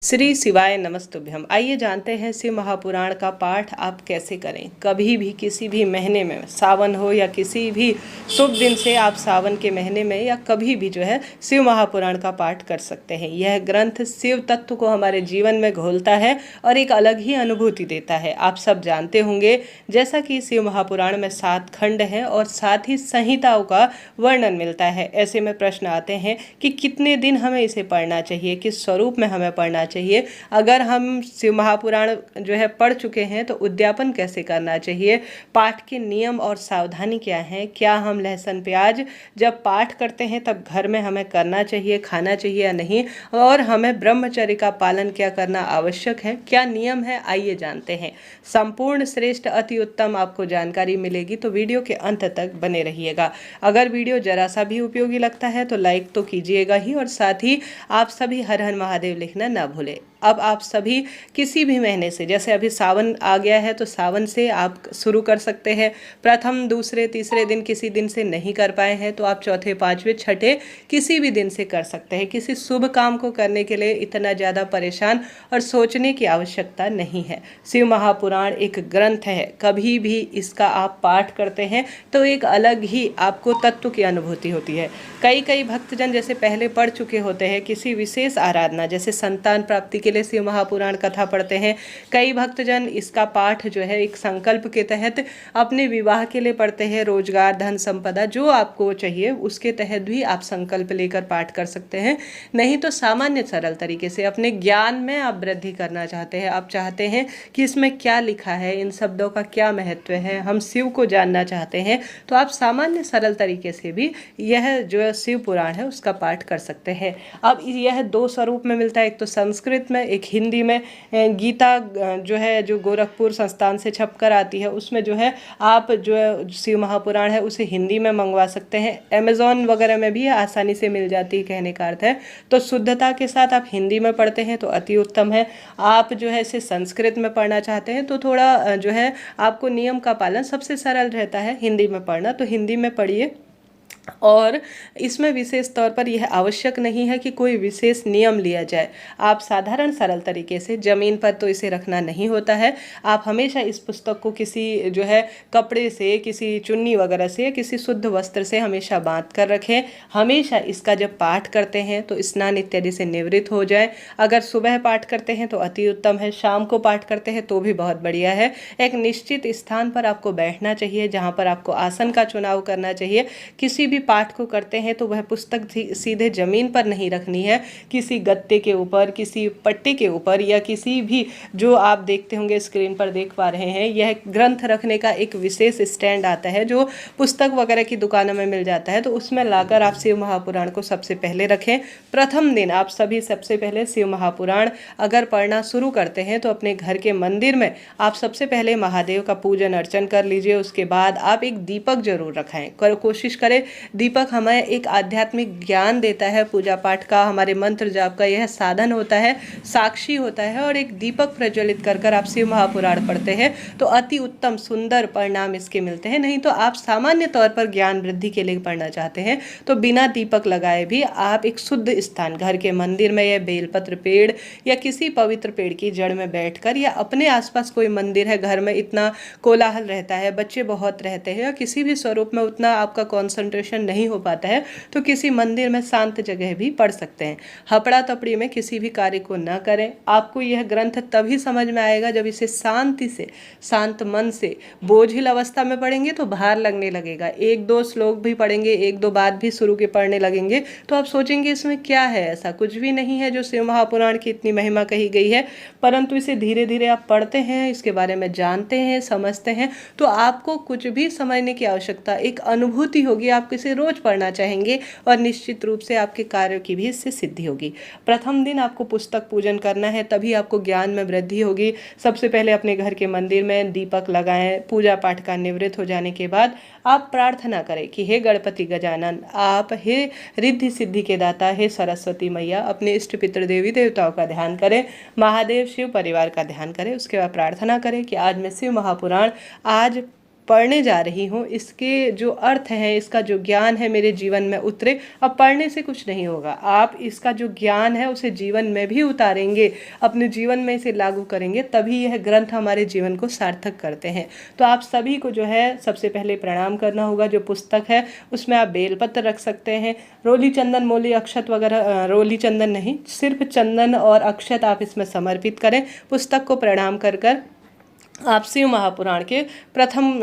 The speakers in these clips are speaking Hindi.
श्री शिवाय नमस्तुभ्यम। आइए जानते हैं शिव महापुराण का पाठ आप कैसे करें। कभी भी किसी भी महीने में, सावन हो या किसी भी शुभ दिन से, आप सावन के महीने में या कभी भी जो है शिव महापुराण का पाठ कर सकते हैं। यह ग्रंथ शिव तत्व को हमारे जीवन में घोलता है और एक अलग ही अनुभूति देता है। आप सब जानते होंगे जैसा कि शिव महापुराण में 7 खंड हैं और साथ ही संहिताओं का वर्णन मिलता है। ऐसे में प्रश्न आते हैं कि कितने दिन हमें इसे पढ़ना चाहिए, किस स्वरूप में हमें पढ़ना चाहिए। अगर हम शिव महापुराण जो है पढ़ चुके हैं तो उद्यापन कैसे करना चाहिए, पाठ के नियम और सावधानी क्या है, क्या हम लहसुन प्याज जब पाठ करते हैं तब घर में हमें करना चाहिए, खाना चाहिए या नहीं, और हमें ब्रह्मचर्य का पालन क्या करना आवश्यक है, क्या नियम है, आइए जानते हैं। संपूर्ण श्रेष्ठ अति उत्तम आपको जानकारी मिलेगी, तो वीडियो के अंत तक बने रहिएगा। अगर वीडियो जरा सा भी उपयोगी लगता है तो लाइक तो कीजिएगा ही, और साथ ही आप सभी हर हर महादेव लिखना ना भूलें। अब आप सभी किसी भी महीने से, जैसे अभी सावन आ गया है तो सावन से आप शुरू कर सकते हैं। प्रथम, दूसरे, तीसरे दिन किसी दिन से नहीं कर पाए हैं तो आप चौथे, पांचवें, छठे किसी भी दिन से कर सकते हैं। किसी शुभ काम को करने के लिए इतना ज़्यादा परेशान और सोचने की आवश्यकता नहीं है। शिव महापुराण एक ग्रंथ है, कभी भी इसका आप पाठ करते हैं तो एक अलग ही आपको तत्व की अनुभूति होती है। कई भक्तजन जैसे पहले पढ़ चुके होते हैं किसी विशेष आराधना, जैसे संतान प्राप्ति के लिए शिव महापुराण कथा पढ़ते हैं। कई भक्तजन इसका पाठ जो है एक संकल्प के तहत अपने विवाह के लिए पढ़ते हैं, रोजगार, धन संपदा जो आपको चाहिए उसके तहत भी आप संकल्प लेकर पाठ कर सकते हैं। नहीं तो सामान्य सरल तरीके से अपने ज्ञान में आप वृद्धि करना चाहते हैं, आप चाहते हैं कि इसमें क्या लिखा है, इन शब्दों का क्या महत्व है, हम शिव को जानना चाहते हैं, तो आप सामान्य सरल तरीके से भी यह जो शिव पुराण है उसका पाठ कर सकते हैं। अब यह 2 स्वरूप में मिलता है, एक तो संस्कृत में, एक हिंदी में। गीता जो है जो गोरखपुर संस्थान से छपकर आती है उसमें जो है आप जो शिव महापुराण है उसे हिंदी में मंगवा सकते हैं। अमेज़ॉन वगैरह में भी आसानी से मिल जाती है, कहने का अर्थ है। तो शुद्धता के साथ आप हिंदी में पढ़ते हैं तो अति उत्तम है। आप जो है इसे संस्कृत में पढ़ना चाहते हैं तो थोड़ा जो है आपको नियम का पालन, सबसे सरल रहता है हिंदी में पढ़ना, तो हिंदी में पढ़िए। और इसमें विशेष तौर पर यह आवश्यक नहीं है कि कोई विशेष नियम लिया जाए। आप साधारण सरल तरीके से, ज़मीन पर तो इसे रखना नहीं होता है, आप हमेशा इस पुस्तक को किसी जो है कपड़े से, किसी चुन्नी वगैरह से, किसी शुद्ध वस्त्र से हमेशा बांध कर रखें। हमेशा इसका जब पाठ करते हैं तो स्नान इत्यादि से निवृत्त हो जाए। अगर सुबह पाठ करते हैं तो अति उत्तम है, शाम को पाठ करते हैं तो भी बहुत बढ़िया है। एक निश्चित स्थान पर आपको बैठना चाहिए जहाँ पर आपको आसन का चुनाव करना चाहिए। किसी भी पाठ को करते हैं तो वह पुस्तक सीधे जमीन पर नहीं रखनी है, किसी गत्ते के ऊपर, किसी पट्टी के ऊपर, या किसी भी जो आप देखते होंगे स्क्रीन पर देख पा रहे हैं, यह ग्रंथ रखने का एक विशेष स्टैंड आता है जो पुस्तक वगैरह की दुकानों में मिल जाता है, तो उसमें लाकर आप शिव महापुराण को सबसे पहले रखें। प्रथम दिन आप सभी सबसे पहले शिव महापुराण अगर पढ़ना शुरू करते हैं तो अपने घर के मंदिर में आप सबसे पहले महादेव का पूजन अर्चन कर लीजिए। उसके बाद आप एक दीपक जरूर रखें, कोशिश करें। दीपक हमें एक आध्यात्मिक ज्ञान देता है, पूजा पाठ का, हमारे मंत्र जाप का यह साधन होता है, साक्षी होता है, और एक दीपक प्रज्वलित कर आप शिव महापुराण पढ़ते हैं तो अति उत्तम सुंदर परिणाम इसके मिलते हैं। नहीं तो आप सामान्य तौर पर ज्ञान वृद्धि के लिए पढ़ना चाहते हैं तो बिना दीपक लगाए भी आप एक शुद्ध स्थान, घर के मंदिर में या बेलपत्र पेड़ या किसी पवित्र पेड़ की जड़ में बैठकर, या अपने आसपास कोई मंदिर है, घर में इतना कोलाहल रहता है, बच्चे बहुत रहते हैं, या किसी भी स्वरूप में उतना आपका कॉन्सेंट्रेशन नहीं हो पाता है, तो किसी मंदिर में शांत जगह भी पढ़ सकते हैं। हपड़ा तपड़ी में किसी भी कार्य को न करें। आपको यह ग्रंथ तभी समझ में आएगा जब इसे शांति से, शांत मन से, बोझिल अवस्था में पढ़ेंगे तो भार लगने लगेगा। 1-2 श्लोक भी पढ़ेंगे, 1-2 बात भी शुरू के पढ़ने लगेंगे तो आप सोचेंगे इसमें क्या है, ऐसा कुछ भी नहीं है जो शिव महापुराण की इतनी महिमा कही गई है। परंतु इसे धीरे धीरे आप पढ़ते हैं, इसके बारे में जानते हैं, समझते हैं, तो आपको कुछ भी समझने की आवश्यकता, एक अनुभूति होगी, आप इसे रोज पढ़ना चाहेंगे और निश्चित रूप से आपके कार्यों की भी इससे सिद्धि होगी। प्रथम दिन आपको पुस्तक पूजन करना है, तभी आपको ज्ञान में वृद्धि होगी। सबसे पहले अपने घर के मंदिर में दीपक लगाएं। पूजा पाठ का निवृत्त हो जाने के बाद आप प्रार्थना करें कि हे गणपति गजानन, आप हे रिद्धि सिद्धि के दाता, हे सरस्वती मैया, अपने इष्ट पितृ देवी देवताओं का ध्यान करें, महादेव शिव परिवार का ध्यान करें। उसके बाद प्रार्थना करें कि आज मैं शिव महापुराण आज पढ़ने जा रही हूँ, इसके जो अर्थ हैं, इसका जो ज्ञान है मेरे जीवन में उतरे। अब पढ़ने से कुछ नहीं होगा, आप इसका जो ज्ञान है उसे जीवन में भी उतारेंगे, अपने जीवन में इसे लागू करेंगे, तभी यह ग्रंथ हमारे जीवन को सार्थक करते हैं। तो आप सभी को जो है सबसे पहले प्रणाम करना होगा। जो पुस्तक है उसमें आप बेलपत्र रख सकते हैं, रोली चंदन मोली अक्षत वगैरह, रोली चंदन नहीं, सिर्फ चंदन और अक्षत आप इसमें समर्पित करें। पुस्तक को प्रणाम कर कर आप शिव महापुराण के प्रथम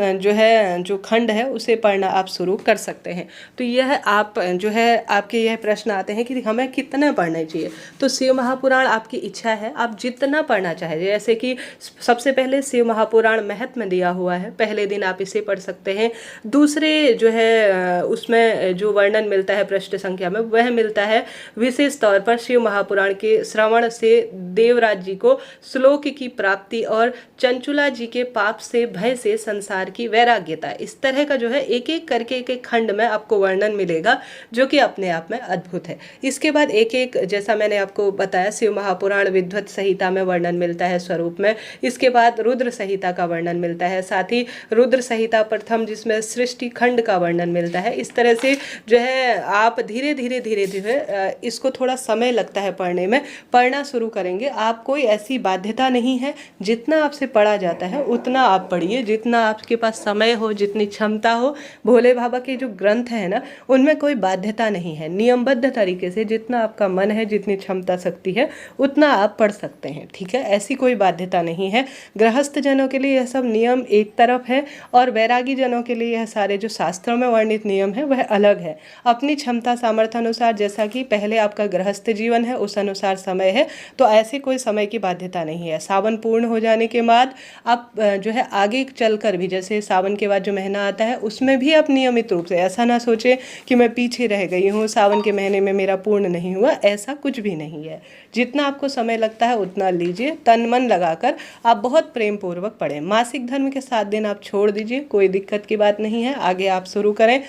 जो खंड है उसे पढ़ना आप शुरू कर सकते हैं। तो यह आप जो है आपके यह प्रश्न आते हैं कि हमें कितना पढ़ना चाहिए। तो शिव महापुराण आपकी इच्छा है, आप जितना पढ़ना चाहें। जैसे कि सबसे पहले शिव महापुराण महत्व में दिया हुआ है, पहले दिन आप इसे पढ़ सकते हैं। दूसरे जो है उसमें जो वर्णन मिलता है पृष्ठ संख्या में, वह मिलता है विशेष तौर पर शिव महापुराण के श्रवण से देवराज जी को श्लोक की प्राप्ति और चंचुला जी के पाप से, भय से, संसार की वैराग्यता, इस तरह का जो है एक एक करके एक एक खंड में आपको वर्णन मिलेगा, जो कि अपने आप में अद्भुत है। इसके बाद एक एक, जैसा मैंने आपको बताया, शिव महापुराण विद्वत संहिता में वर्णन मिलता है स्वरूप में। इसके बाद रुद्र संहिता का वर्णन मिलता है, साथ ही रुद्र संहिता प्रथम जिसमें सृष्टि खंड का वर्णन मिलता है। इस तरह से जो है आप धीरे धीरे धीरे धीरे इसको थोड़ा समय लगता है पढ़ने में, पढ़ना शुरू करेंगे। आप कोई ऐसी बाध्यता नहीं है, जितना आपसे पढ़ा जाता है उतना आप पढ़िए, जितना आपके पास समय हो, जितनी क्षमता हो। भोले बाबा के जो ग्रंथ है ना, उनमें कोई बाध्यता नहीं है, नियमबद्ध तरीके से जितना आपका मन है, जितनी क्षमता शक्ति है, उतना आप पढ़ सकते हैं, ठीक है। ऐसी कोई बाध्यता नहीं है। गृहस्थ जनों के लिए यह सब नियम एक तरफ है, और वैरागी जनों के लिए यह सारे जो शास्त्रों में वर्णित नियम है वह अलग है। अपनी क्षमता सामर्थ्य अनुसार, जैसा कि पहले आपका गृहस्थ जीवन है उस अनुसार समय है, तो ऐसी कोई समय की बाध्यता नहीं है। सावन पूर्ण हो जाने के बाद आप जो है आगे चलकर भी, जैसे सावन के बाद जो महीना आता है उसमें भी आप नियमित रूप से, ऐसा ना सोचें कि मैं पीछे रह गई हूँ, सावन के महीने में मेरा पूर्ण नहीं हुआ, ऐसा कुछ भी नहीं है। जितना आपको समय लगता है उतना लीजिए, तन मन लगाकर आप बहुत प्रेम पूर्वक पढ़ें। मासिक धर्म के 7 दिन आप छोड़ दीजिए, कोई दिक्कत की बात नहीं है, आगे आप शुरू करें।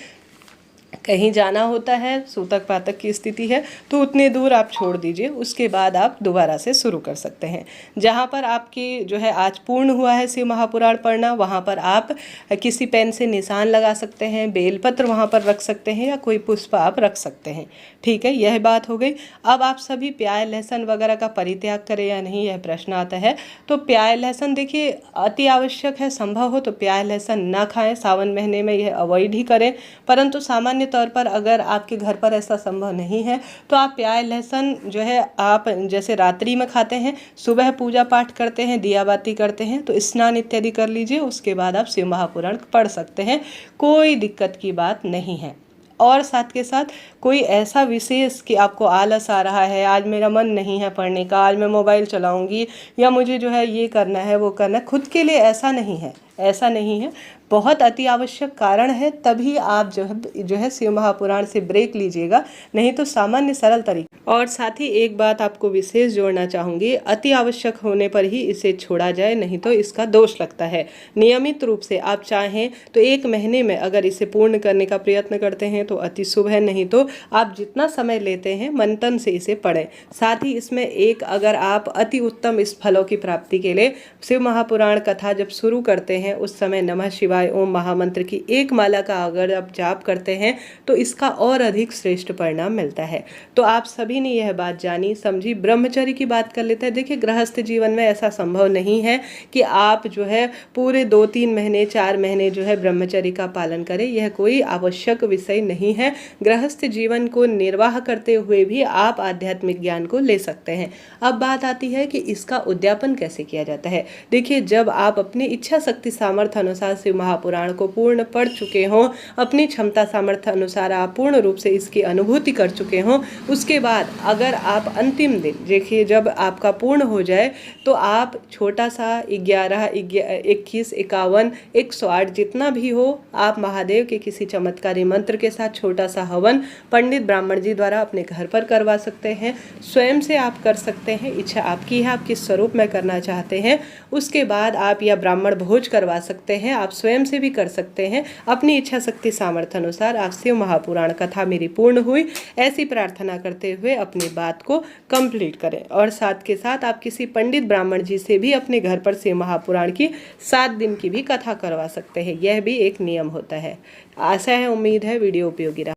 कहीं जाना होता है, सूतक पातक की स्थिति है, तो उतने दूर आप छोड़ दीजिए, उसके बाद आप दोबारा से शुरू कर सकते हैं। जहाँ पर आपकी जो है आज पूर्ण हुआ है शिव महापुराण पढ़ना, वहाँ पर आप किसी पेन से निशान लगा सकते हैं, बेलपत्र वहाँ पर रख सकते हैं, या कोई पुष्प आप रख सकते हैं, ठीक है। यह बात हो गई। अब आप सभी प्याज लहसुन वगैरह का परित्याग करें या नहीं, यह प्रश्न आता है। तो प्याज लहसुन देखिए अति आवश्यक है, संभव हो तो प्याज लहसुन ना खाएं, सावन महीने में यह अवॉइड ही करें। परंतु सामान्य तौर पर अगर आपके घर पर ऐसा संभव नहीं है तो आप प्याज लहसुन जो है आप जैसे रात्रि में खाते हैं, सुबह पूजा पाठ करते हैं, दिया बाती करते हैं, तो स्नान इत्यादि कर लीजिए, उसके बाद आप शिव महापुराण पढ़ सकते हैं, कोई दिक्कत की बात नहीं है। और साथ के साथ कोई ऐसा विशेष कि आपको आलस आ रहा है, आज मेरा मन नहीं है पढ़ने का, आज मैं मोबाइल चलाऊंगी, या मुझे जो है ये करना है वो करना है, खुद के लिए ऐसा नहीं है, ऐसा नहीं है। बहुत अति आवश्यक कारण है तभी आप जो है शिव महापुराण से ब्रेक लीजिएगा, नहीं तो सामान्य सरल तरीके। और साथ ही एक बात आपको विशेष जोड़ना चाहूँगी, अति आवश्यक होने पर ही इसे छोड़ा जाए, नहीं तो इसका दोष लगता है। नियमित रूप से आप चाहें तो 1 महीने में अगर इसे पूर्ण करने का प्रयत्न करते हैं तो अति शुभ है, नहीं तो आप जितना समय लेते हैं मंथन से इसे पढ़ें। साथ ही इसमें एक, अगर आप अति उत्तम इस फलों की प्राप्ति के लिए शिव महापुराण कथा जब शुरू करते हैं उस समय नमः शिवाय ओम महामंत्र की 1 माला का अगर आप जाप करते हैं तो इसका और अधिक श्रेष्ठ परिणाम मिलता है। तो आप सभी ने यह बात जानी समझी। ब्रह्मचर्य की बात कर लेते हैं। देखिए गृहस्थ जीवन में ऐसा संभव नहीं है कि आप जो है पूरे 2-3 महीने 4 महीने जो है ब्रह्मचर्य का पालन करें, यह कोई आवश्यक विषय नहीं है। गृहस्थ जीवन को निर्वाह करते हुए भी आप आध्यात्मिक ज्ञान को ले सकते हैं। अब बात आती है कि इसका उद्यापन कैसे किया जाता है। देखिए जब आप अपनी इच्छा शक्ति सामर्थ्य अनुसार शिव महापुराण को पूर्ण पढ़ चुके हों, अपनी क्षमता सामर्थ्य अनुसार आप पूर्ण रूप से इसकी अनुभूति कर चुके हों, उसके बाद अगर आप अंतिम दिन देखिए जब आपका पूर्ण हो जाए तो आप छोटा सा 11, 21, 51, 108 जितना भी हो, आप महादेव के किसी चमत्कारी मंत्र के साथ छोटा सा हवन पंडित ब्राह्मण जी द्वारा अपने घर पर करवा सकते हैं। स्वयं से आप कर सकते हैं, इच्छा आपकी है, आप किस स्वरूप में करना चाहते हैं। उसके बाद आप या ब्राह्मण भोज करवा करवा सकते हैं, आप स्वयं से भी कर सकते हैं। अपनी इच्छा शक्ति सामर्थ्य अनुसार आप शिव महापुराण कथा मेरी पूर्ण हुई ऐसी प्रार्थना करते हुए अपनी बात को कंप्लीट करें। और साथ के साथ आप किसी पंडित ब्राह्मण जी से भी अपने घर पर शिव महापुराण की 7 दिन की भी कथा करवा सकते हैं। यह भी एक नियम होता है। आशा है, उम्मीद है वीडियो उपयोगी रहा।